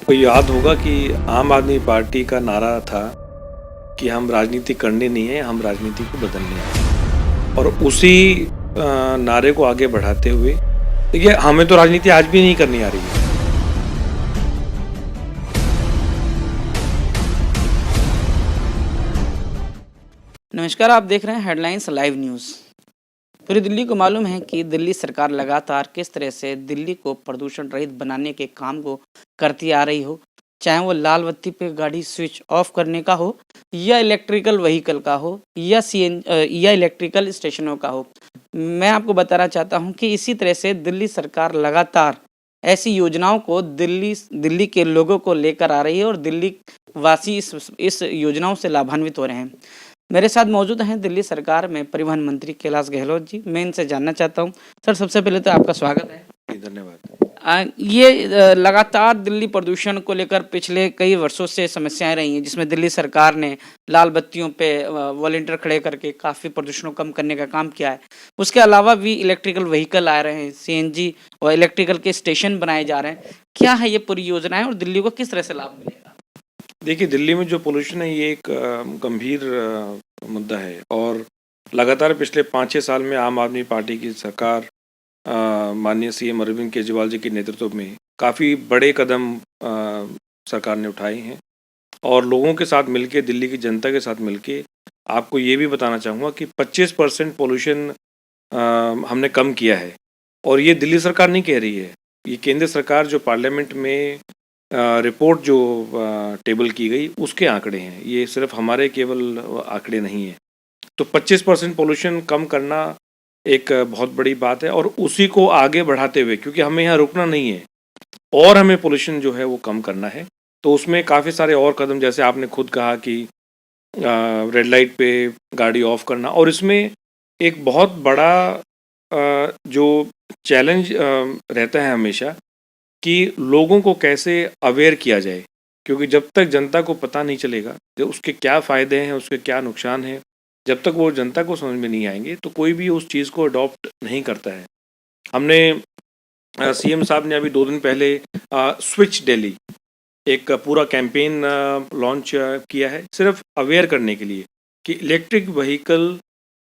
आपको याद होगा कि आम आदमी पार्टी का नारा था कि हम राजनीति करनी नहीं है, हम राजनीति को बदलने हैं। और उसी नारे को आगे बढ़ाते हुए देखिए, हमें तो राजनीति आज भी नहीं करनी आ रही है। नमस्कार, आप देख रहे हैं हेडलाइंस लाइव न्यूज़। पूरी दिल्ली को मालूम है कि दिल्ली सरकार लगातार किस तरह से दिल्ली को प्रदूषण रहित बनाने के काम को करती आ रही हो, चाहे वो लाल बत्ती पे गाड़ी स्विच ऑफ करने का हो, या इलेक्ट्रिकल व्हीकल का हो, या या इलेक्ट्रिकल स्टेशनों का हो। मैं आपको बताना चाहता हूं कि इसी तरह से दिल्ली सरकार लगातार ऐसी योजनाओं को दिल्ली के लोगों को लेकर आ रही है और दिल्ली वासी इस योजनाओं से लाभान्वित हो रहे हैं। मेरे साथ मौजूद हैं दिल्ली सरकार में परिवहन मंत्री कैलाश गहलोत जी। मैं इनसे जानना चाहता हूं, सर सबसे पहले तो आपका स्वागत है। धन्यवाद। लगातार दिल्ली प्रदूषण को लेकर पिछले कई वर्षों से समस्याएं रही हैं, जिसमें दिल्ली सरकार ने लाल बत्तियों पे वॉलंटियर खड़े करके काफ़ी प्रदूषण को कम करने का काम किया है। उसके अलावा भी इलेक्ट्रिकल व्हीकल आ रहे हैं, सीएनजी और इलेक्ट्रिकल के स्टेशन बनाए जा रहे हैं। क्या है ये पूरी योजनाएं और दिल्ली को किस तरह से लाभ मिलेगा? देखिए, दिल्ली में जो पोल्यूशन है ये एक गंभीर मुद्दा है और लगातार पिछले 5-6 साल में आम आदमी पार्टी की सरकार माननीय सीएम अरविंद केजरीवाल जी के नेतृत्व में काफ़ी बड़े कदम सरकार ने उठाए हैं। और लोगों के साथ मिलके, दिल्ली की जनता के साथ मिलके आपको ये भी बताना चाहूँगा कि 25% पोल्यूशन हमने कम किया है। और ये दिल्ली सरकार नहीं कह रही है, ये केंद्र सरकार जो पार्लियामेंट में रिपोर्ट जो टेबल की गई उसके आंकड़े हैं, ये सिर्फ हमारे केवल आंकड़े नहीं हैं। तो 25% पोल्यूशन कम करना एक बहुत बड़ी बात है और उसी को आगे बढ़ाते हुए, क्योंकि हमें यहाँ रुकना नहीं है और हमें पोल्यूशन जो है वो कम करना है, तो उसमें काफ़ी सारे और कदम, जैसे आपने खुद कहा कि रेड लाइट पे गाड़ी ऑफ करना। और इसमें एक बहुत बड़ा जो चैलेंज रहता है हमेशा कि लोगों को कैसे अवेयर किया जाए, क्योंकि जब तक जनता को पता नहीं चलेगा कि उसके क्या फ़ायदे हैं, उसके क्या नुकसान हैं, जब तक वो जनता को समझ में नहीं आएंगे तो कोई भी उस चीज़ को अडॉप्ट नहीं करता है। हमने सीएम साहब ने अभी 2 दिन पहले स्विच दिल्ली एक पूरा कैंपेन लॉन्च किया है, सिर्फ अवेयर करने के लिए कि इलेक्ट्रिक व्हीकल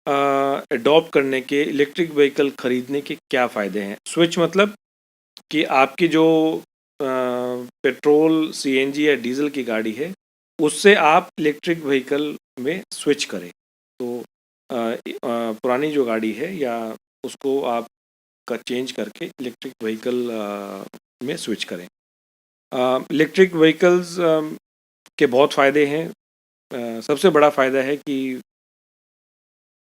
अडॉप्ट करने के, इलेक्ट्रिक व्हीकल खरीदने के क्या फ़ायदे हैं। स्विच मतलब कि आपकी जो पेट्रोल, सीएनजी या डीजल की गाड़ी है उससे आप इलेक्ट्रिक व्हीकल में स्विच करें। तो पुरानी जो गाड़ी है या उसको आप चेंज करके इलेक्ट्रिक व्हीकल में स्विच करें। इलेक्ट्रिक व्हीकल्स के बहुत फ़ायदे हैं। सबसे बड़ा फ़ायदा है कि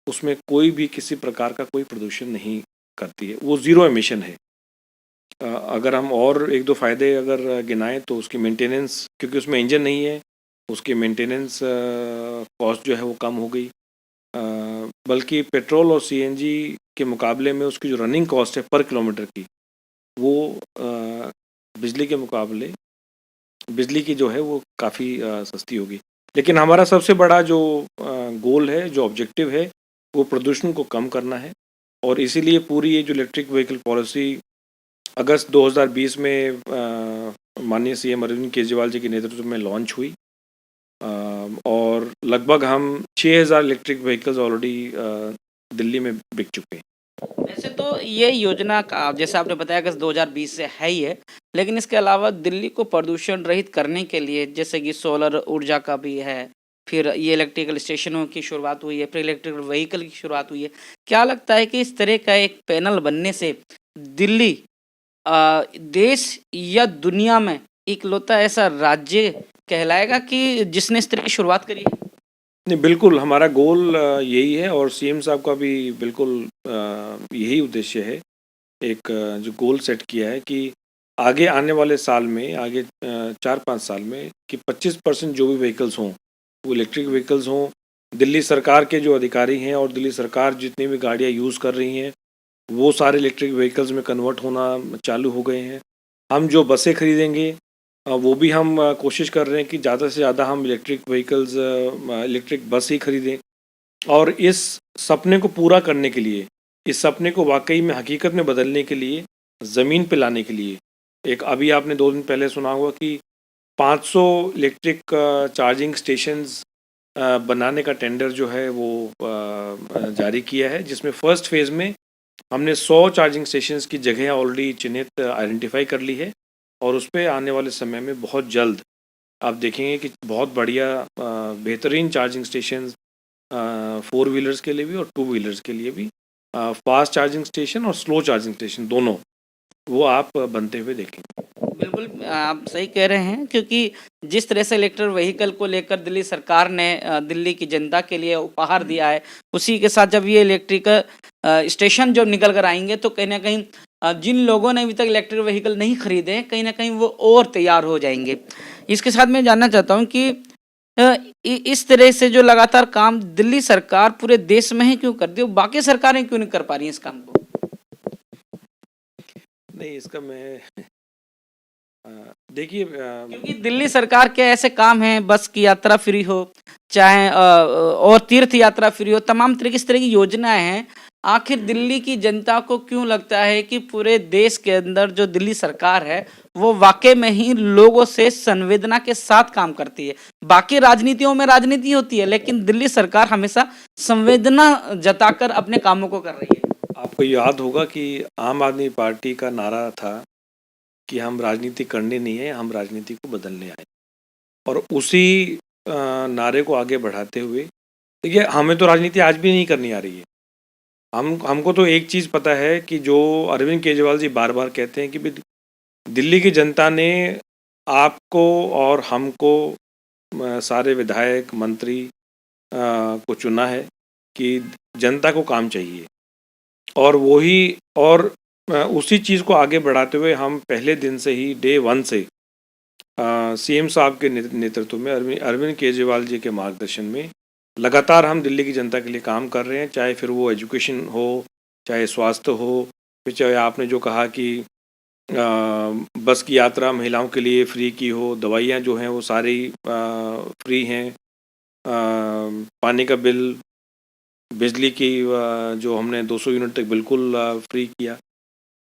उसमें कोई भी किसी प्रकार का कोई प्रदूषण नहीं करती है, वो ज़ीरो एमिशन है। अगर हम और 1-2 फ़ायदे अगर गिनाएं तो उसकी मेंटेनेंस, क्योंकि उसमें इंजन नहीं है, उसकी मेंटेनेंस कॉस्ट जो है वो कम हो गई। बल्कि पेट्रोल और सीएनजी के मुकाबले में उसकी जो रनिंग कॉस्ट है पर किलोमीटर की, वो बिजली के मुकाबले बिजली की जो है वो काफ़ी सस्ती होगी। लेकिन हमारा सबसे बड़ा जो गोल है, जो ऑब्जेक्टिव है, वो प्रदूषण को कम करना है। और इसीलिए पूरी ये जो इलेक्ट्रिक व्हीकल पॉलिसी अगस्त 2020 में माननीय सीएम अरविंद केजरीवाल जी के नेतृत्व में लॉन्च हुई और लगभग हम 6000 इलेक्ट्रिक व्हीकल्स ऑलरेडी दिल्ली में बिक चुके हैं। वैसे तो ये योजना का जैसे आपने बताया अगस्त 2020 से है ही है, लेकिन इसके अलावा दिल्ली को प्रदूषण रहित करने के लिए जैसे कि सोलर ऊर्जा का भी है, फिर ये इलेक्ट्रिकल स्टेशनों की शुरुआत हुई है, फिर इलेक्ट्रिकल व्हीकल की शुरुआत हुई है। क्या लगता है कि इस तरह का एक पैनल बनने से दिल्ली देश या दुनिया में इकलौता ऐसा राज्य कहलाएगा कि जिसने इस तरह की शुरुआत करी है? नहीं, बिल्कुल हमारा गोल यही है और सीएम साहब का भी बिल्कुल यही उद्देश्य है। एक जो गोल सेट किया है कि आगे आने वाले साल में, आगे 4-5 साल में कि 25% जो भी व्हीकल्स हों वो इलेक्ट्रिक व्हीकल्स हों। दिल्ली सरकार के जो अधिकारी हैं और दिल्ली सरकार जितनी भी गाड़ियाँ यूज़ कर रही हैं वो सारे इलेक्ट्रिक व्हीकल्स में कन्वर्ट होना चालू हो गए हैं। हम जो बसें खरीदेंगे वो भी हम कोशिश कर रहे हैं कि ज़्यादा से ज़्यादा हम इलेक्ट्रिक व्हीकल्स, इलेक्ट्रिक बस ही खरीदें। और इस सपने को पूरा करने के लिए, इस सपने को वाकई में हकीकत में बदलने के लिए, ज़मीन पे लाने के लिए, एक अभी आपने 2 दिन पहले सुना होगा कि 500 इलेक्ट्रिक चार्जिंग स्टेशंस बनाने का टेंडर जो है वो जारी किया है, जिसमें फर्स्ट फेज़ में हमने 100 चार्जिंग स्टेशंस की जगह ऑलरेडी चिन्हित आइडेंटिफाई कर ली है और उस पे आने वाले समय में बहुत जल्द आप देखेंगे कि बहुत बढ़िया बेहतरीन चार्जिंग स्टेशंस 4 व्हीलर्स के लिए भी और 2 व्हीलर्स के लिए भी, फास्ट चार्जिंग स्टेशन और स्लो चार्जिंग स्टेशन दोनों, वो आप बनते हुए देखेंगे। बिल्कुल आप सही कह रहे हैं, क्योंकि जिस तरह से इलेक्ट्रिक व्हीकल को लेकर दिल्ली सरकार ने दिल्ली की जनता के लिए उपहार दिया है, उसी के साथ जब ये इलेक्ट्रिक स्टेशन जब निकल कर आएंगे तो कहीं ना कहीं जिन लोगों ने अभी तक इलेक्ट्रिक व्हीकल नहीं खरीदे हैं, कहीं ना कहीं वो और तैयार हो जाएंगे। इसके साथ मैं जानना चाहता हूँ कि इस तरह से जो लगातार काम दिल्ली सरकार पूरे देश में ही क्यों कर रही है, बाकी सरकारें क्यों नहीं कर पा रही हैं इस काम को? नहीं, इसका मैं देखिए, क्योंकि दिल्ली सरकार के ऐसे काम हैं, बस की यात्रा फ्री हो, चाहे और तीर्थ यात्रा फ्री हो, तमाम तरह की इस तरह की योजनाएं हैं। आखिर दिल्ली की जनता को क्यों लगता है कि पूरे देश के अंदर जो दिल्ली सरकार है वो वाकई में ही लोगों से संवेदना के साथ काम करती है? बाकी राजनीतियों में राजनीति होती है, लेकिन दिल्ली सरकार हमेशा संवेदना जताकर अपने कामों को कर रही है। आपको याद होगा कि आम आदमी पार्टी का नारा था कि हम राजनीति करने नहीं है, हम राजनीति को बदलने आए, और उसी नारे को आगे बढ़ाते हुए देखिए, हमें तो राजनीति आज भी नहीं करनी आ रही है। हमको तो एक चीज़ पता है कि जो अरविंद केजरीवाल जी बार बार कहते हैं कि भी दिल्ली की जनता ने आपको और हमको, सारे विधायक मंत्री को चुना है कि जनता को काम चाहिए, और वही और उसी चीज़ को आगे बढ़ाते हुए हम पहले दिन से ही डे 1 से सीएम साहब के नेतृत्व में अरविंद केजरीवाल जी के मार्गदर्शन में लगातार हम दिल्ली की जनता के लिए काम कर रहे हैं, चाहे फिर वो एजुकेशन हो, चाहे स्वास्थ्य हो, फिर चाहे आपने जो कहा कि बस की यात्रा महिलाओं के लिए फ्री की हो, दवाइयाँ जो हैं वो सारी फ्री हैं, पानी का बिल, बिजली की जो हमने 200 यूनिट तक बिल्कुल फ्री किया।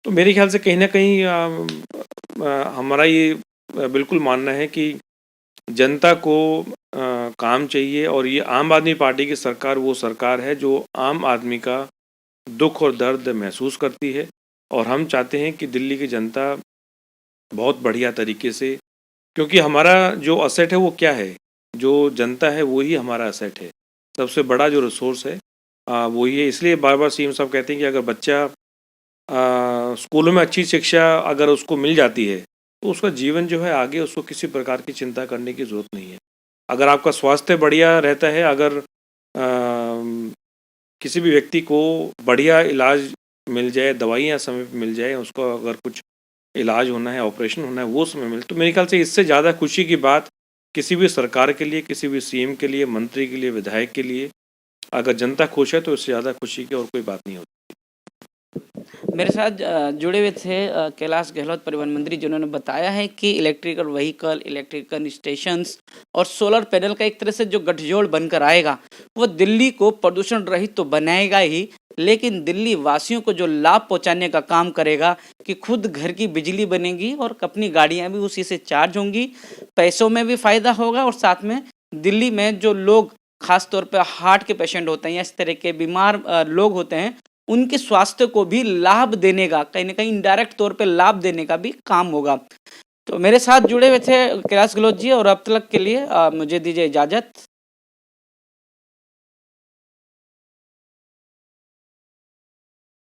तो मेरे ख्याल से कहीं ना कहीं हमारा ये बिल्कुल मानना है कि जनता को काम चाहिए, और ये आम आदमी पार्टी की सरकार वो सरकार है जो आम आदमी का दुख और दर्द महसूस करती है, और हम चाहते हैं कि दिल्ली की जनता बहुत बढ़िया तरीके से, क्योंकि हमारा जो असेट है वो क्या है, जो जनता है वो ही हमारा असेट है, सबसे बड़ा जो रिसोर्स है वही है। इसलिए बार बार सीएम साहब कहते हैं कि अगर बच्चा स्कूलों में अच्छी शिक्षा अगर उसको मिल जाती है तो उसका जीवन जो है आगे उसको किसी प्रकार की चिंता करने की ज़रूरत नहीं है। अगर आपका स्वास्थ्य बढ़िया रहता है, अगर किसी भी व्यक्ति को बढ़िया इलाज मिल जाए, दवाइयाँ समय पे मिल जाए, उसको अगर कुछ इलाज होना है, ऑपरेशन होना है, वो समय मिले, तो मेरे ख्याल से इससे ज़्यादा खुशी की बात किसी भी सरकार के लिए, किसी भी सीएम के लिए, मंत्री के लिए, विधायक के लिए, अगर जनता खुश है तो इससे ज़्यादा खुशी की और कोई बात नहीं होती। मेरे साथ जुड़े हुए थे कैलाश गहलोत परिवहन मंत्री, जिन्होंने बताया है कि इलेक्ट्रिकल व्हीकल, इलेक्ट्रिकल स्टेशंस और सोलर पैनल का एक तरह से जो गठजोड़ बनकर आएगा वो दिल्ली को प्रदूषण रहित तो बनाएगा ही, लेकिन दिल्ली वासियों को जो लाभ पहुंचाने का काम करेगा कि खुद घर की बिजली बनेगी और अपनी गाड़ियां भी उसी से चार्ज होंगी, पैसों में भी फायदा होगा, और साथ में दिल्ली में जो लोग खास तौर पर हार्ट के पेशेंट होते हैं या इस तरह के बीमार लोग होते हैं, उनके स्वास्थ्य को भी लाभ देने का, कहीं ना कहीं इनडायरेक्ट तौर पे लाभ देने का भी काम होगा। तो मेरे साथ जुड़े हुए थे कैलाश गहलोत जी, और अब तक के लिए मुझे दीजिए इजाज़त।